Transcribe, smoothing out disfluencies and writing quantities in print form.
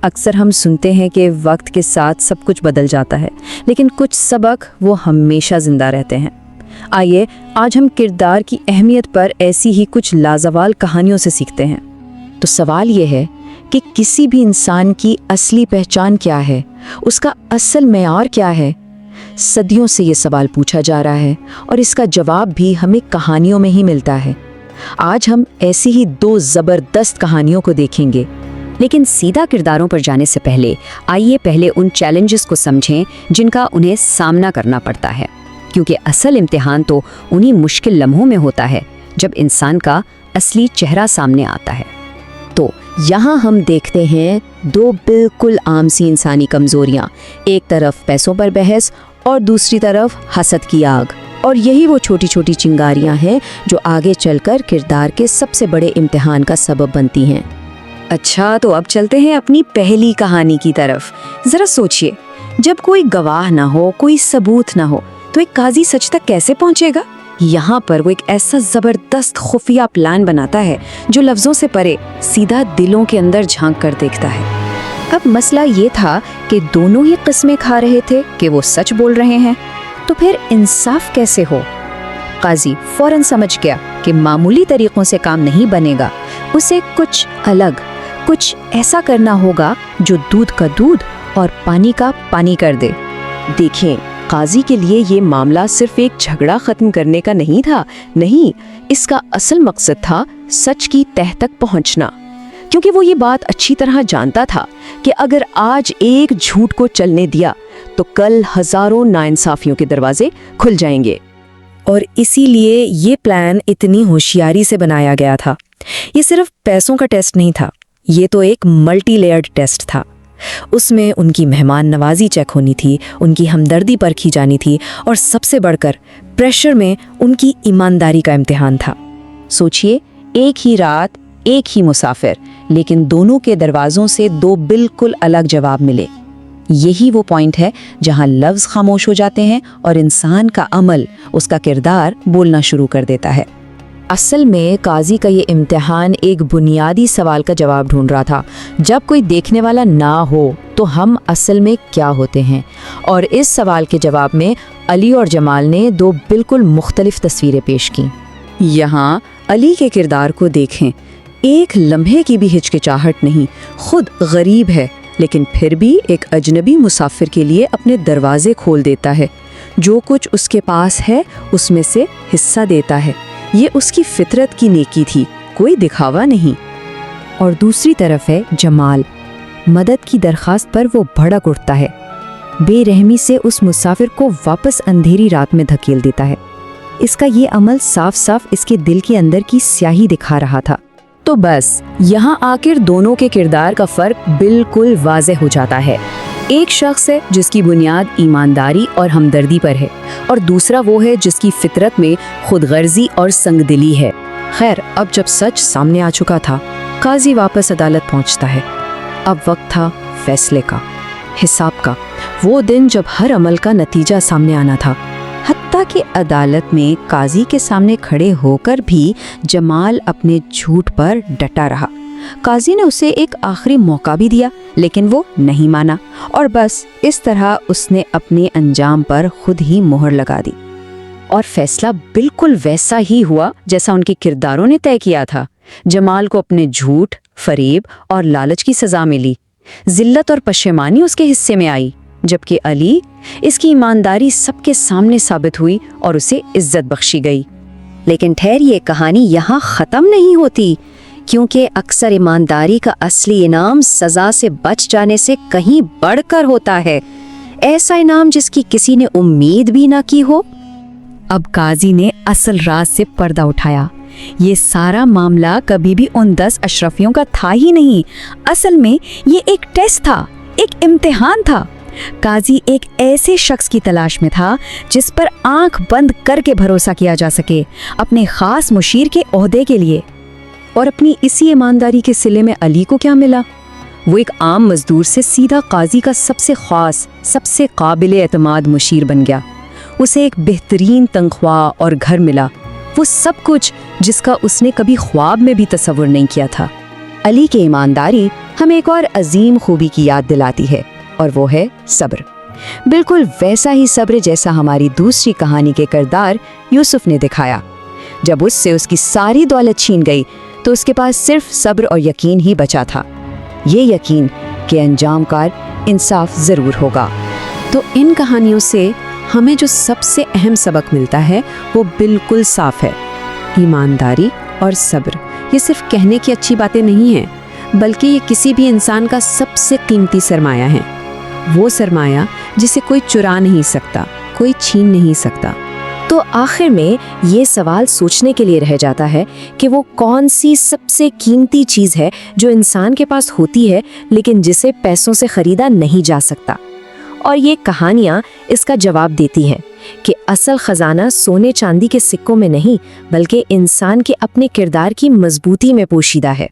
اکثر ہم سنتے ہیں کہ وقت کے ساتھ سب کچھ بدل جاتا ہے، لیکن کچھ سبق وہ ہمیشہ زندہ رہتے ہیں۔ آئیے آج ہم کردار کی اہمیت پر ایسی ہی کچھ لازوال کہانیوں سے سیکھتے ہیں۔ تو سوال یہ ہے کہ کسی بھی انسان کی اصلی پہچان کیا ہے، اس کا اصل معیار کیا ہے؟ صدیوں سے یہ سوال پوچھا جا رہا ہے اور اس کا جواب بھی ہمیں کہانیوں میں ہی ملتا ہے۔ آج ہم ایسی ہی 2 زبردست کہانیوں کو دیکھیں گے، لیکن سیدھا کرداروں پر جانے سے پہلے آئیے پہلے ان چیلنجز کو سمجھیں جن کا انہیں سامنا کرنا پڑتا ہے، کیونکہ اصل امتحان تو انہی مشکل لمحوں میں ہوتا ہے جب انسان کا اصلی چہرہ سامنے آتا ہے۔ تو یہاں ہم دیکھتے ہیں 2 بالکل عام سی انسانی کمزوریاں، ایک طرف پیسوں پر بحث اور دوسری طرف حسد کی آگ، اور یہی وہ چھوٹی چھوٹی چنگاریاں ہیں جو آگے چل کر کردار کے سب سے بڑے امتحان کا سبب بنتی ہیں۔ اچھا، تو اب چلتے ہیں اپنی پہلی کہانی کی طرف۔ ذرا سوچئے، جب کوئی گواہ نہ ہو، کوئی ثبوت نہ ہو، تو ایک قاضی سچ تک کیسے پہنچے گا؟ یہاں پر وہ ایک ایسا زبردست خفیہ پلان بناتا ہے جو لفظوں سے پرے سیدھا دلوں کے اندر جھانک کر دیکھتا ہے۔ اب مسئلہ یہ تھا کہ دونوں ہی قسمیں کھا رہے تھے کہ وہ سچ بول رہے ہیں، تو پھر انصاف کیسے ہو؟ قاضی فوراً سمجھ گیا کہ معمولی طریقوں سے کام نہیں بنے گا، اسے کچھ الگ، کچھ ایسا کرنا ہوگا جو دودھ کا دودھ اور پانی کا پانی کر دے۔ دیکھیں، قاضی کے لیے یہ معاملہ صرف ایک جھگڑا ختم کرنے کا نہیں تھا، نہیں، اس کا اصل مقصد تھا سچ کی تہہ تک پہنچنا، کیونکہ وہ یہ بات اچھی طرح جانتا تھا کہ اگر آج ایک جھوٹ کو چلنے دیا تو کل ہزاروں ناانصافیوں کے دروازے کھل جائیں گے۔ اور اسی لیے یہ پلان اتنی ہوشیاری سے بنایا گیا تھا۔ یہ صرف پیسوں کا ٹیسٹ نہیں تھا، یہ تو ایک ملٹی لیئرڈ ٹیسٹ تھا۔ اس میں ان کی مہمان نوازی چیک ہونی تھی، ان کی ہمدردی پرکھی جانی تھی، اور سب سے بڑھ کر پریشر میں ان کی ایمانداری کا امتحان تھا۔ سوچئے، ایک ہی رات، ایک ہی مسافر، لیکن دونوں کے دروازوں سے 2 بالکل الگ جواب ملے۔ یہی وہ پوائنٹ ہے جہاں لفظ خاموش ہو جاتے ہیں اور انسان کا عمل، اس کا کردار بولنا شروع کر دیتا ہے۔ اصل میں قاضی کا یہ امتحان ایک بنیادی سوال کا جواب ڈھونڈ رہا تھا۔ جب کوئی دیکھنے والا نہ ہو تو ہم اصل میں کیا ہوتے ہیں؟ اور اس سوال کے جواب میں علی اور جمال نے 2 بالکل مختلف تصویریں پیش کیں۔ یہاں علی کے کردار کو دیکھیں، ایک لمحے کی بھی ہچکچاہٹ نہیں، خود غریب ہے لیکن پھر بھی ایک اجنبی مسافر کے لیے اپنے دروازے کھول دیتا ہے، جو کچھ اس کے پاس ہے اس میں سے حصہ دیتا ہے۔ یہ اس کی فطرت کی نیکی تھی، کوئی دکھاوا نہیں۔ اور دوسری طرف ہے جمال، مدد کی درخواست پر وہ بھڑک اٹھتا ہے، بے رحمی سے اس مسافر کو واپس اندھیری رات میں دھکیل دیتا ہے۔ اس کا یہ عمل صاف صاف اس کے دل کے اندر کی سیاہی دکھا رہا تھا۔ تو بس یہاں آخر دونوں کے کردار کا فرق بالکل واضح ہو جاتا ہے۔ ایک شخص ہے جس کی بنیاد ایمانداری اور ہمدردی پر ہے، اور دوسرا وہ ہے جس کی فطرت میں خود غرضی اور سنگ دلی ہے۔ خیر، اب جب سچ سامنے آ چکا تھا، قاضی واپس عدالت پہنچتا ہے۔ اب وقت تھا فیصلے کا، حساب کا، وہ دن جب ہر عمل کا نتیجہ سامنے آنا تھا۔ حتیٰ کہ عدالت میں قاضی کے سامنے کھڑے ہو کر بھی جمال اپنے جھوٹ پر ڈٹا رہا۔ قاضی نے اسے ایک آخری موقع بھی دیا، لیکن وہ نہیں مانا، اور بس اس طرح اس نے اپنے انجام پر خود ہی مہر لگا دی۔ اور فیصلہ بالکل ویسا ہی ہوا جیسا ان کے کرداروں نے طے کیا تھا۔ جمال کو اپنے جھوٹ، فریب اور لالچ کی سزا ملی، ذلت اور پشیمانی اس کے حصے میں آئی، جبکہ علی، اس کی ایمانداری سب کے سامنے ثابت ہوئی اور اسے عزت بخشی گئی۔ لیکن ٹھہر، یہ کہانی یہاں ختم نہیں ہوتی، کیونکہ اکثر ایمانداری کا اصلی انعام سزا سے بچ جانے سے کہیں بڑھ کر ہوتا ہے، ایسا انعام جس کی کسی نے امید بھی نہ کی ہو۔ اب قاضی نے اصل راز سے پردہ اٹھایا۔ یہ سارا معاملہ کبھی بھی ان 10 اشرفیوں کا تھا ہی نہیں، اصل میں یہ ایک ٹیسٹ تھا، ایک امتحان تھا۔ قاضی ایک ایسے شخص کی تلاش میں تھا جس پر آنکھ بند کر کے بھروسہ کیا جا سکے، اپنے خاص مشیر کے عہدے کے لیے۔ اور اپنی اسی ایمانداری کے صلے میں علی کو کیا ملا؟ وہ ایک عام مزدور سے سیدھا قاضی کا سب سے خاص، سب سے قابل اعتماد مشیر بن گیا۔ اسے ایک بہترین تنخواہ اور گھر ملا، وہ سب کچھ جس کا اس نے کبھی خواب میں بھی تصور نہیں کیا تھا۔ علی کی ایمانداری ہمیں ایک اور عظیم خوبی کی یاد دلاتی ہے، اور وہ ہے صبر۔ بالکل ویسا ہی صبر جیسا ہماری دوسری کہانی کے کردار یوسف نے دکھایا۔ جب اس سے اس کی ساری دولت چھین گئی تو اس کے پاس صرف صبر اور یقین ہی بچا تھا، یہ یقین کہ انجام کار انصاف ضرور ہوگا۔ تو ان کہانیوں سے ہمیں جو سب سے اہم سبق ملتا ہے وہ بالکل صاف ہے۔ ایمانداری اور صبر یہ صرف کہنے کی اچھی باتیں نہیں ہیں، بلکہ یہ کسی بھی انسان کا سب سے قیمتی سرمایہ ہے، وہ سرمایہ جسے کوئی چرا نہیں سکتا، کوئی چھین نہیں سکتا۔ تو آخر میں یہ سوال سوچنے کے لیے رہ جاتا ہے کہ وہ کون سی سب سے قیمتی چیز ہے جو انسان کے پاس ہوتی ہے لیکن جسے پیسوں سے خریدا نہیں جا سکتا۔ اور یہ کہانیاں اس کا جواب دیتی ہیں کہ اصل خزانہ سونے چاندی کے سکوں میں نہیں بلکہ انسان کے اپنے کردار کی مضبوطی میں پوشیدہ ہے۔